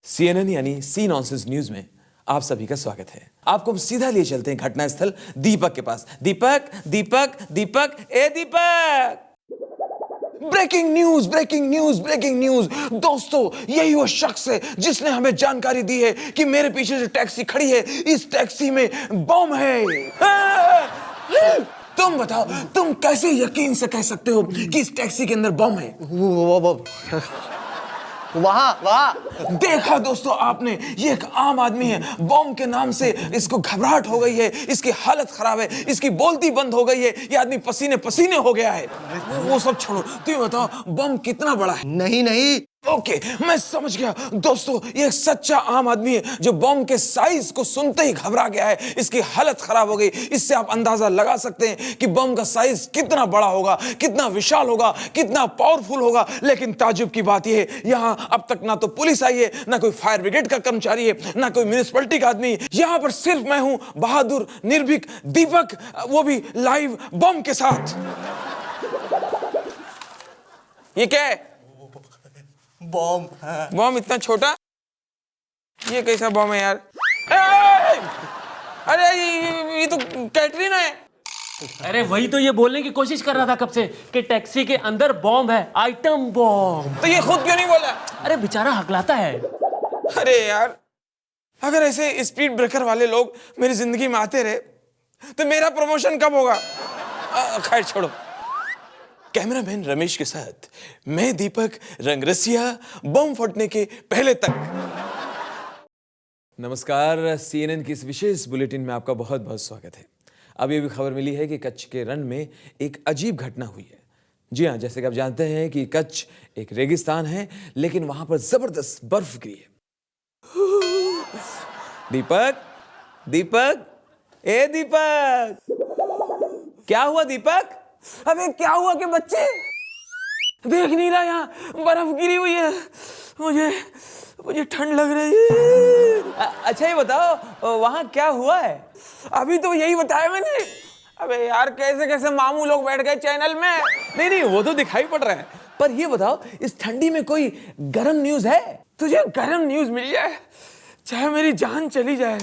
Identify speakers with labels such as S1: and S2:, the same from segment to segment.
S1: CNN यानी सी nonsense news में आप सभी का स्वागत है। आपको हम सीधा लिए चलते हैं घटनास्थल दीपक के पास। दीपक दीपक दीपक ए Deepak. Breaking news breaking news breaking news. दोस्तों, यही वो शख्स है जिसने हमें जानकारी दी है कि मेरे पीछे जो टैक्सी खड़ी है, इस टैक्सी में बम है। तुम बताओ, तुम कैसे यकीन से कह सकते हो कि इस टैक्सी के अंदर बम है?
S2: वहाँ
S1: देखा दोस्तों आपने, ये एक आम आदमी है। बॉम्ब के नाम से इसको घबराहट हो गई है, इसकी हालत खराब है, इसकी बोलती बंद हो गई है, ये आदमी पसीने पसीने हो गया है। वो सब छोड़ो, तुम बताओ बॉम्ब कितना बड़ा है?
S2: नहीं
S1: ओके, मैं समझ गया। दोस्तों, ये एक सच्चा आम आदमी है जो बॉम्ब के साइज को सुनते ही घबरा गया है, इसकी हालत खराब हो गई। इससे आप अंदाजा लगा सकते हैं कि बॉम्ब का साइज कितना बड़ा होगा, कितना विशाल होगा, कितना पावरफुल होगा। लेकिन ताज्जुब की बात यह है, यहाँ अब तक ना तो पुलिस आई है, ना कोई फायर ब्रिगेड का कर्मचारी है, ना कोई म्युनिसिपैलिटी का आदमी। यहाँ पर सिर्फ मैं हूं, बहादुर निर्भीक दीपक, वो भी लाइव बॉम्ब के साथ। ये क्या है? बॉम्ब इतना छोटा? ये कैसा बॉम्ब है यार? अरे ये तो कैटरीना है।
S3: अरे वही तो ये बोलने की कोशिश कर रहा था कब से कि टैक्सी के अंदर बॉम्ब है, आइटम बॉम्ब।
S1: तो ये खुद क्यों नहीं बोला?
S3: अरे बेचारा हकलाता है।
S1: अरे यार, अगर ऐसे स्पीड ब्रेकर वाले लोग मेरी जिंदगी में आते रहे तो मेरा प्रमोशन कब होगा? खैर छोड़ो। कैमरामैन रमेश के साथ मैं दीपक, रंगरसिया, बम फटने के पहले तक। नमस्कार, CNN की इस विशेष बुलेटिन में आपका बहुत बहुत स्वागत है। अब ये भी खबर मिली है कि कच्छ के रण में एक अजीब घटना हुई है। जी हाँ, जैसे कि आप जानते हैं कि कच्छ एक रेगिस्तान है, लेकिन वहां पर जबरदस्त बर्फ गिरी है। दीपक दीपक ए दीपक, क्या हुआ दीपक? अबे क्या हुआ कि बच्चे देख नहीं रहा, यहाँ बर्फ गिरी हुई है, मुझे ठंड लग रही है। अच्छा ये बताओ, वहां क्या हुआ है? अभी तो यही बताया मैंने। अबे यार, कैसे कैसे मामू लोग बैठ गए चैनल में। नहीं वो तो दिखाई पड़ रहा है, पर ये बताओ, इस ठंडी में कोई गरम न्यूज है? तुझे गरम न्यूज मिल जाए चाहे मेरी जान चली जाए।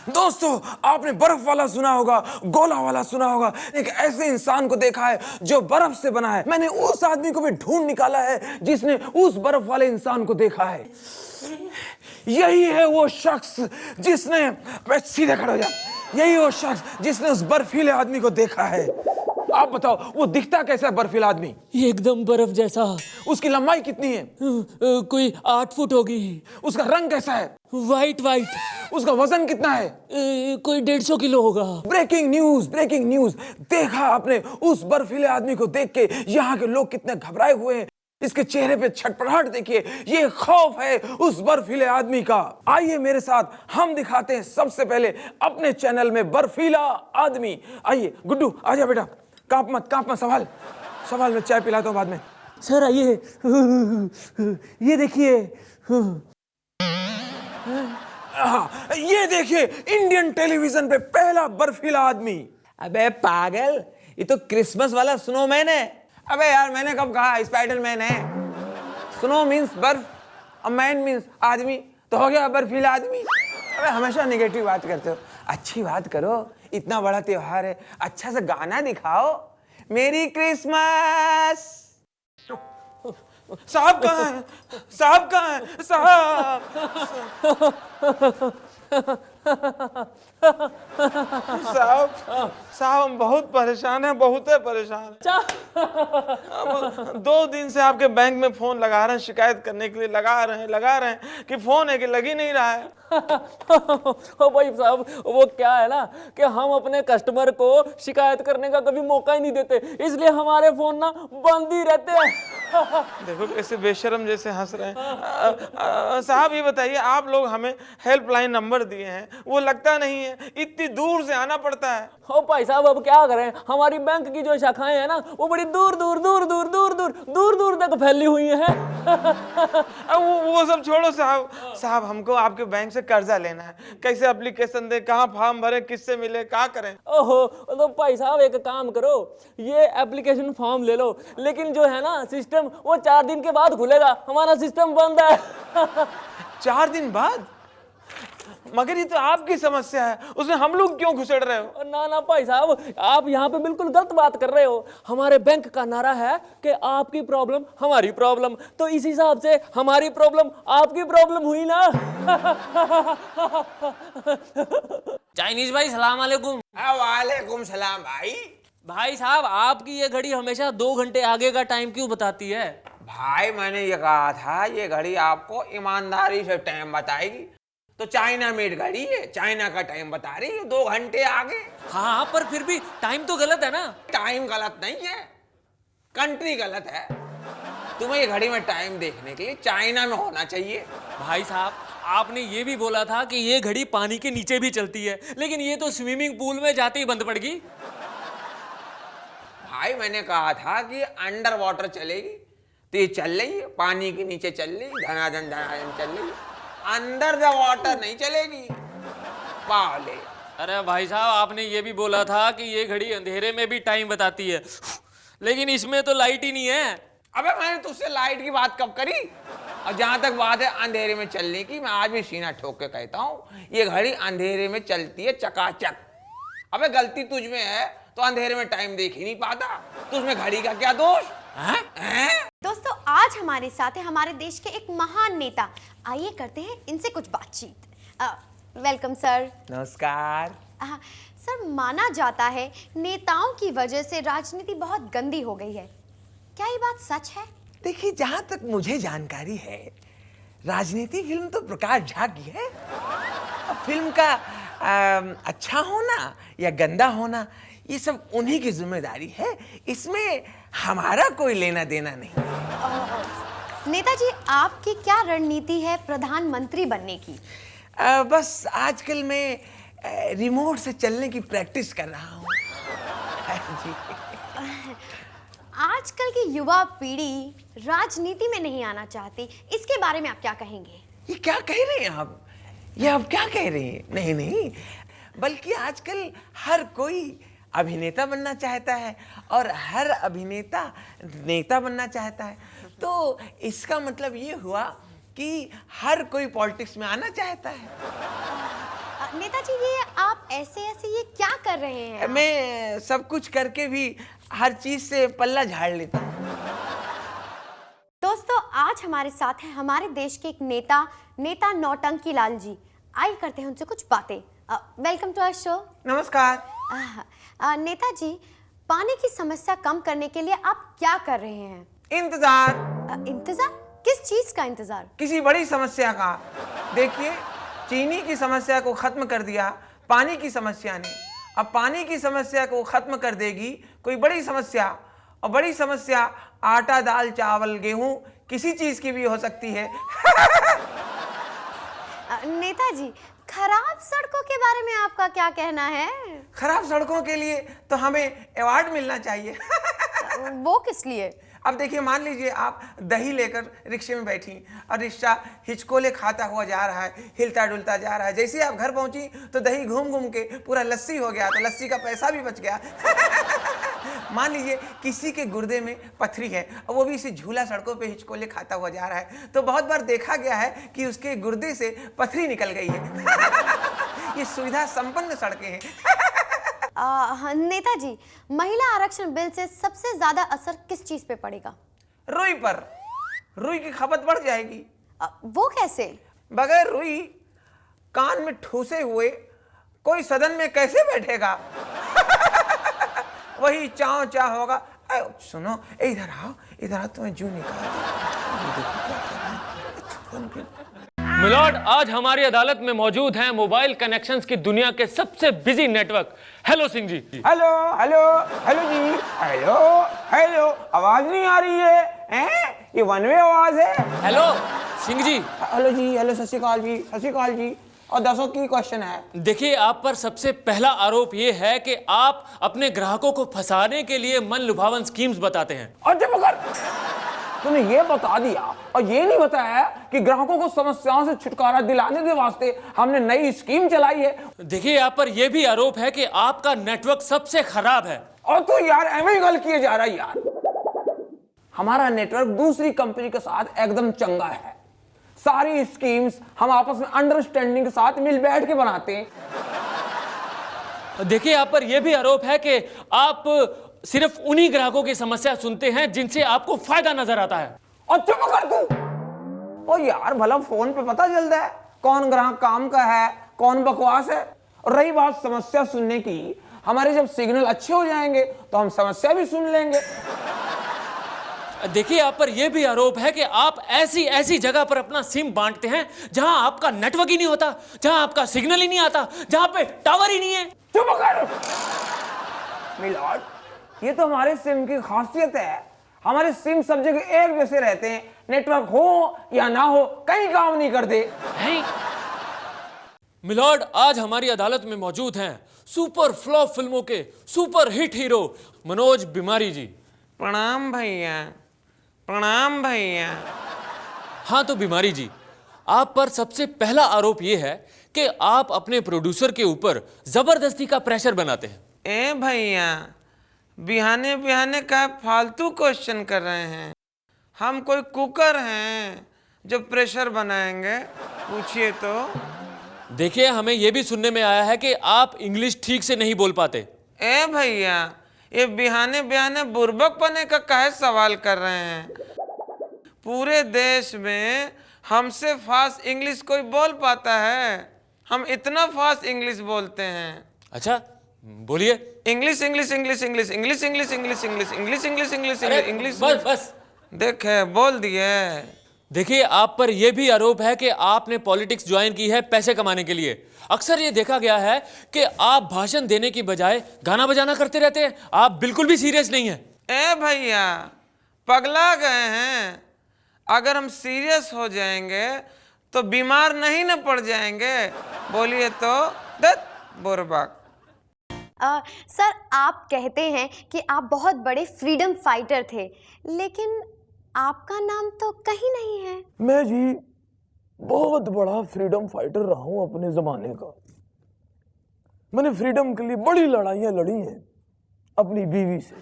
S1: दोस्तों, आपने बर्फ वाला सुना होगा, गोला वाला सुना होगा। एक ऐसे इंसान को देखा है जो बर्फ से बना है। मैंने उस आदमी को भी ढूंढ निकाला है जिसने उस बर्फ वाले इंसान को देखा है। यही है वो शख्स जिसने, सीधे खड़ा हो जा, यही वो शख्स जिसने उस बर्फीले आदमी को देखा है। आप बताओ, वो दिखता कैसा है बर्फीला आदमी?
S3: एकदम बर्फ जैसा।
S1: उसकी लंबाई कितनी है?
S3: कोई 8 फुट होगी।
S1: उसका रंग कैसा है?
S3: वाइट।
S1: उसका वजन कितना है?
S3: कोई 150 किलो होगा।
S1: Breaking news. देखा आपने उस बर्फीले आदमी को देख के यहाँ के लोग कितने घबराए हुए हैं। इसके चेहरे पे छटपटाहट देखिए, ये खौफ है उस बर्फीले आदमी का। आइए मेरे साथ, हम दिखाते हैं सबसे पहले अपने चैनल में बर्फीला आदमी। आइए गुड्डू, आजा बेटा, कांप मत सवाल में चाय पिलाता हूँ बाद में।
S3: सर आइए, ये देखिए।
S1: ये देखिए, इंडियन टेलीविजन पे पहला बर्फीला आदमी।
S4: अबे पागल, ये तो क्रिसमस वाला स्नोमैन है।
S1: अबे यार, मैंने कब कहा स्पाइडरमैन है? स्नो मीन्स बर्फ और मैन मीन्स आदमी, तो हो गया बर्फीला आदमी। अबे हमेशा नेगेटिव बात करते हो, अच्छी बात करो। इतना बड़ा त्योहार है, अच्छा सा गाना दिखाओ, मेरी क्रिसमस। साहब कहाँ है? साहब हम बहुत परेशान हैं, बहुत परेशान। 2 दिन से आपके बैंक में फोन लगा रहे हैं, शिकायत करने के लिए लगा रहे हैं कि फोन है कि लग ही नहीं रहा है।
S3: ओ भाई साहब, वो क्या है ना कि हम अपने कस्टमर को शिकायत करने का कभी मौका ही नहीं देते, इसलिए हमारे फोन ना बंद ही रहते हैं।
S1: देखो कैसे बेशर्म जैसे हंस रहे हैं। साहब ये बताइए, आप लोग हमें हेल्पलाइन नंबर दिए हैं, वो लगता नहीं है, इतनी दूर से आना पड़ता है।
S3: ओ भाई साहब, अब क्या करें, हमारी बैंक की जो शाखाएं हैं ना, वो बड़ी दूर तक फैली हुई हैं।
S1: अब वो सब छोड़ो साहब,
S5: साहब हमको आपके बैंक से कर्जा लेना है, कैसे एप्लीकेशन दे, कहाँ फॉर्म भरे, किससे मिले, क्या करें?
S3: ओहो, तो भाई साहब एक काम करो, ये एप्लीकेशन फॉर्म ले लो, लेकिन जो है ना सिस्टम वो 4 दिन के बाद खुलेगा, हमारा सिस्टम बंद है।
S5: 4 दिन बाद? मगर ये तो आपकी समस्या है, उसमें हम लोग क्यों घुसड़ रहे हो?
S3: ना ना भाई साहब, आप यहाँ पे बिल्कुल गलत बात कर रहे हो। हमारे बैंक का नारा है कि आपकी प्रॉब्लम हमारी प्रॉब्लम, तो इस हिसाब से हमारी प्रॉब्लम आपकी प्रॉब्लम हुई ना। चाइनीज भाई सलाम अलैकुम।
S4: वालेकुम सलाम भाई।
S3: भाई साहब, आपकी ये घड़ी हमेशा 2 घंटे आगे का टाइम क्यों बताती है?
S4: भाई मैंने ये कहा था ये घड़ी आपको ईमानदारी से टाइम बताएगी, तो चाइना मेड घड़ी है, चाइना का टाइम बता रही है 2 घंटे आगे।
S3: हाँ, पर फिर भी टाइम तो गलत है ना।
S4: टाइम गलत नहीं है, कंट्री गलत है। तुम्हें ये घड़ी में टाइम देखने के लिए चाइना में होना चाहिए।
S3: भाई साहब, आपने ये भी बोला था कि ये घड़ी पानी के नीचे भी चलती है, लेकिन ये तो स्विमिंग पूल में जाते ही बंद पड़ गई।
S4: भाई मैंने कहा था कि अंडर वाटर चलेगी, तो ये चल रही है, पानी के नीचे चल रही, धनाधन धनाधन चल रही, अंडर द वाटर नहीं चलेगी। पाले।
S3: अरे भाई साहब, आपने ये भी बोला था कि ये घड़ी अंधेरे में भी टाइम बताती है, लेकिन इसमें तो लाइट ही नहीं है।
S4: अबे मैंने तुझसे लाइट की बात कब करी? और जहां तक बात है अंधेरे में चलने की, मैं आज भी सीना ठोक के कहता हूँ ये घड़ी अंधेरे में चलती है चकाचक। अबे गलती तुझ में है तो अंधेरे में टाइम देख ही नहीं पाता, तो उसमें घड़ी का क्या दोष है?
S6: दोस्तों, आज हमारे साथ है हमारे देश के एक महान नेता। आइए करते हैं इनसे कुछ बातचीत। Welcome sir.
S4: नमस्कार।
S6: सर, माना जाता है नेताओं की वजह से राजनीति बहुत गंदी हो गई है, क्या ये बात सच है?
S4: देखिए, जहां तक मुझे जानकारी है, राजनीति फिल्म तो प्रकाश झा की है। अब फिल्म का अच्छा होना या गंदा होना ये सब उन्हीं की जिम्मेदारी है, इसमें हमारा कोई लेना देना नहीं।
S6: नेताजी, आपकी क्या रणनीति है प्रधानमंत्री बनने की?
S4: बस आजकल मैं रिमोट से चलने की प्रैक्टिस कर रहा हूँ। जी।
S6: आजकल की युवा पीढ़ी राजनीति में नहीं आना चाहती, इसके बारे में आप क्या कहेंगे?
S4: ये क्या कह रहे हैं आप? ये आप क्या कह रहे हैं? नहीं नहीं, बल्कि आजकल हर कोई अभिनेता बनना चाहता है और हर अभिनेता नेता बनना चाहता है, तो इसका मतलब ये हुआ कि हर कोई पॉलिटिक्स में आना चाहता है।
S6: नेताजी, ये आप ऐसे ये क्या कर रहे हैं?
S4: मैं सब कुछ करके भी हर चीज से पल्ला झाड़ लेता हूँ।
S6: दोस्तों, आज हमारे साथ है हमारे देश के एक नेता नौटंकी लाल जी। आइए करते हैं उनसे कुछ बातें। Welcome to our show.
S4: नमस्कार।
S6: नेताजी, पानी की समस्या कम करने के लिए आप क्या कर रहे हैं?
S4: इंतजार।
S6: इंतजार? किस चीज का इंतजार?
S4: किसी बड़ी समस्या का। देखिए, चीनी की समस्या को खत्म कर दिया पानी की समस्या ने, अब पानी की समस्या को खत्म कर देगी कोई बड़ी समस्या, और बड़ी समस्या आटा दाल चावल गेहूं किसी चीज की भी हो सकती है।
S6: नेताजी, खराब सड़कों के बारे में आपका क्या कहना है?
S4: खराब सड़कों के लिए तो हमें अवार्ड मिलना चाहिए।
S6: वो किस लिए?
S4: अब देखिए, मान लीजिए आप दही लेकर रिक्शे में बैठी और रिक्शा हिचकोले खाता हुआ जा रहा है, हिलता डुलता जा रहा है। जैसे ही आप घर पहुंची तो दही घूम घूम के पूरा लस्सी हो गया, तो लस्सी का पैसा भी बच गया। मान लीजिए किसी के गुर्दे में पथरी है और वो भी इसी झूला सड़कों पे हिचकोले खाता हुआ जा रहा है, तो बहुत बार देखा गया है कि उसके गुर्दे से पथरी निकल गई है। ये सुविधा संपन्न सड़कें हैं।
S6: नेताजी, महिला आरक्षण बिल से सबसे ज्यादा असर किस चीज पे पड़ेगा?
S4: रुई पर। रुई की खपत बढ़ जाएगी।
S6: वो कैसे?
S4: बगैर रुई कान में ठूसे हुए कोई सदन में कैसे बैठेगा? वही चाव चाव होगा। सुनो, इधर आओ, इधर आओ, तुम्हें जू निकाल दो।
S3: मिलॉर्ड, आज हमारी अदालत में मौजूद हैं मोबाइल कनेक्शंस की दुनिया के सबसे busy network. Hello Singh ji.
S7: Hello hello hello जी, हेलो हेलो, आवाज नहीं आ रही है? हैं? ये वन वे आवाज है।
S3: हेलो सिंह जी।
S7: हेलो जी, हेलो, सत श्री अकाल जी, सत श्री अकाल जी। और दसों की क्वेश्चन है।
S3: देखिए, आप पर सबसे पहला आरोप ये है कि आप अपने ग्राहकों को फंसाने के लिए मन लुभावन स्कीम्स बताते हैं।
S7: और चुप कर, तूने ये बता दिया और ये नहीं बताया कि ग्राहकों को समस्याओं से छुटकारा दिलाने के वास्ते हमने नई स्कीम चलाई है।
S3: देखिए यहाँ पर यह भी आरोप है कि आपका नेटवर्क सबसे खराब है।
S7: और तू यार एवं गल किए जा रहा है यार। हमारा नेटवर्क दूसरी कंपनी के साथ एकदम चंगा है। सारी स्कीम्स हम आपस में अंडरस्टैंडिंग के साथ मिल बैठ के बनाते हैं।
S3: देखिए यहाँ पर यह भी आरोप है कि आप सिर्फ उन्हीं ग्राहकों की समस्या सुनते हैं जिनसे आपको फायदा नजर आता है।
S7: और चुप कर तू। ओ यार भला फोन पे पता चलता है कौन ग्राहक काम का है कौन बकवास है। और रही बात समस्या सुनने की, हमारे जब सिग्नल अच्छे हो जाएंगे तो हम समस्या भी सुन लेंगे।
S3: देखिए यहाँ पर यह भी आरोप है कि आप ऐसी ऐसी जगह पर अपना सिम बांटते हैं जहां आपका नेटवर्क ही नहीं होता, जहां आपका सिग्नल ही नहीं आता, जहां पे टावर ही नहीं है।
S7: चुप कर मिलॉर्ड, ये तो हमारे सिम की खासियत है। हमारे सिम सब जगह एक जैसे रहते हैं, नेटवर्क हो या ना हो कहीं काम नहीं करते।
S3: मिलॉर्ड, आज हमारी अदालत में मौजूद हैं सुपर फ्लॉप फिल्मों के सुपर हिट हीरो मनोज बिमारी जी।
S5: प्रणाम भैया, प्रणाम भैया।
S3: हाँ तो बिमारी जी, आप पर सबसे पहला आरोप यह है कि आप अपने प्रोड्यूसर के ऊपर जबरदस्ती का प्रेशर बनाते हैं।
S5: ए भैया, बिहाने बिहाने का फालतू क्वेश्चन कर रहे हैं। हम कोई कुकर हैं जो प्रेशर बनाएंगे? पूछिए तो।
S3: देखिए हमें यह भी सुनने में आया है कि आप इंग्लिश ठीक से नहीं बोल पाते।
S5: ए भैया, ये बिहाने बिहाने बुर्बक पने का काहे सवाल कर रहे हैं? पूरे देश में हमसे फास्ट इंग्लिश कोई बोल पाता है? हम इतना फास्ट इंग्लिश बोलते हैं।
S3: अच्छा बोलिए।
S5: English English English English English English English English English English English English.
S3: बस बस
S5: देखे बोल दिए।
S3: देखिए आप पर यह भी आरोप है कि आपने पॉलिटिक्स ज्वाइन की है पैसे कमाने के लिए। अक्सर ये देखा गया है कि आप भाषण देने की बजाय गाना बजाना करते रहते हैं। आप बिल्कुल भी सीरियस नहीं हैं।
S5: ए भैया, पगला गए हैं? अगर हम सीरियस हो जाएंगे तो बीमार नहीं न पड़ जाएंगे? बोलिए तो। दत बुर्बक।
S6: सर आप कहते हैं कि आप बहुत बड़े फ्रीडम फाइटर थे, लेकिन आपका नाम तो कहीं नहीं है।
S8: मैं जी बहुत बड़ा फ्रीडम फाइटर रहा हूं अपने जमाने का। मैंने फ्रीडम के लिए बड़ी लड़ाइयां लड़ी हैं अपनी बीवी से।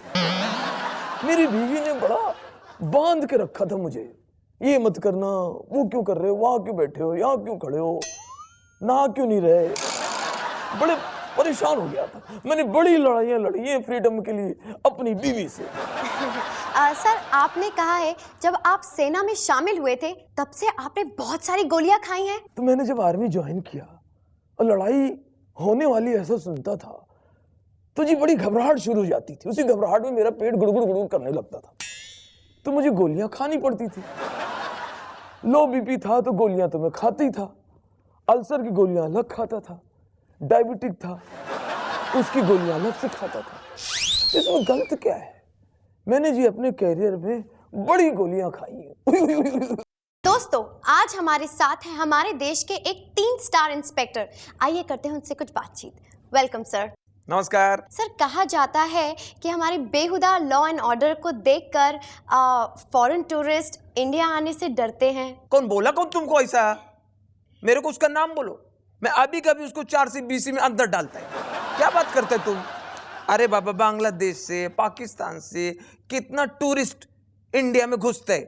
S8: मेरी बीवी ने बड़ा बांध के रखा था मुझे, ये मत करना, वो क्यों कर रहे हो, वहां क्यों बैठे हो, यहाँ क्यों खड़े हो, ना क्यों नहीं रहे। बड़े परेशान हो गया था। मैंने बड़ी लड़ाइयां लड़ी हैं फ्रीडम के लिए अपनी बीवी से।
S6: सर आपने कहा है जब आप सेना में शामिल हुए थे तब से आपने बहुत सारी गोलियां खाई हैं।
S8: तो मैंने जब आर्मी ज्वाइन किया और लड़ाई होने वाली ऐसा सुनता था तो जी बड़ी घबराहट शुरू हो जाती थी। उसी घबराहट में मेरा पेट गुड़गुड़ गुड़गुड़ करने लगता था, तो मुझे गोलियां खानी पड़ती थी। लो बीपी था तो गोलियां तो मैं खाता ही था। अल्सर की गोलियां अलग खाता था, डायबिटिक था उसकी गोलियां अलग से खाता था। इसमें गलत क्या है? मैंने जी अपने कैरियर में बड़ी गोलियां खाई हैं।
S6: दोस्तों आज हमारे साथ है हमारे देश के एक 3 स्टार इंस्पेक्टर। आइए करते हैं उनसे कुछ बातचीत। Welcome sir.
S5: नमस्कार।
S6: सर कहा जाता है कि हमारे बेहुदा लॉ एंड ऑर्डर को देखकर फॉरेन टूरिस्ट इंडिया आने से डरते हैं।
S4: कौन बोला कौन तुमको ऐसा? मेरे को उसका नाम बोलो, मैं अभी कभी उसको 4 BC में अंदर डालता है। क्या बात करते तुम? अरे बाबा, बांग्लादेश से पाकिस्तान से कितना टूरिस्ट इंडिया में घुसते हैं,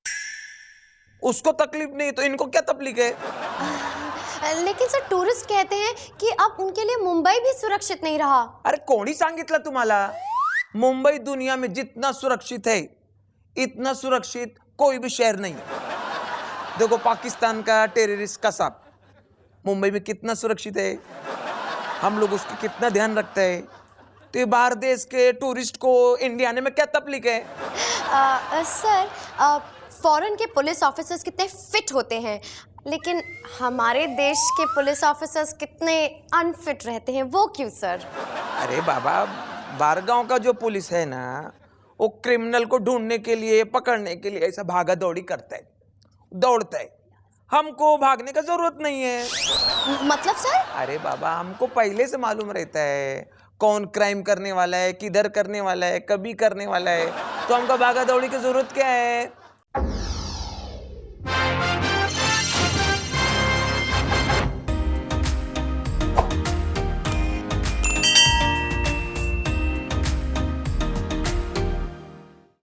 S4: उसको तकलीफ नहीं तो इनको क्या तकलीफ है?
S6: लेकिन सर टूरिस्ट कहते हैं कि अब उनके लिए मुंबई भी सुरक्षित नहीं रहा।
S4: अरे कोणी सांगितलं तुम्हाला? मुंबई दुनिया में जितना सुरक्षित है इतना सुरक्षित कोई भी शहर नहीं है। देखो पाकिस्तान का टेररिस्ट कसाब मुंबई में कितना सुरक्षित है, हम लोग उसका कितना ध्यान रखते हैं। तो ये बाहर देश के टूरिस्ट को इंडिया आने में क्या तकलीफ है?
S6: सर फॉरेन के पुलिस ऑफिसर्स कितने फिट होते हैं, लेकिन हमारे देश के पुलिस ऑफिसर्स कितने अनफिट रहते हैं, वो क्यों सर?
S4: अरे बाबा, बारगांव का जो पुलिस है ना, वो क्रिमिनल को ढूंढने के लिए, पकड़ने के लिए ऐसा भागा दौड़ी करता है, दौड़ता है। हमको भागने का जरूरत नहीं है।
S6: मतलब सर?
S4: अरे बाबा, हमको पहले से मालूम रहता है कौन क्राइम करने वाला है, किधर करने वाला है, कभी करने वाला है, तो हमको भागा दौड़ी की जरूरत क्या है?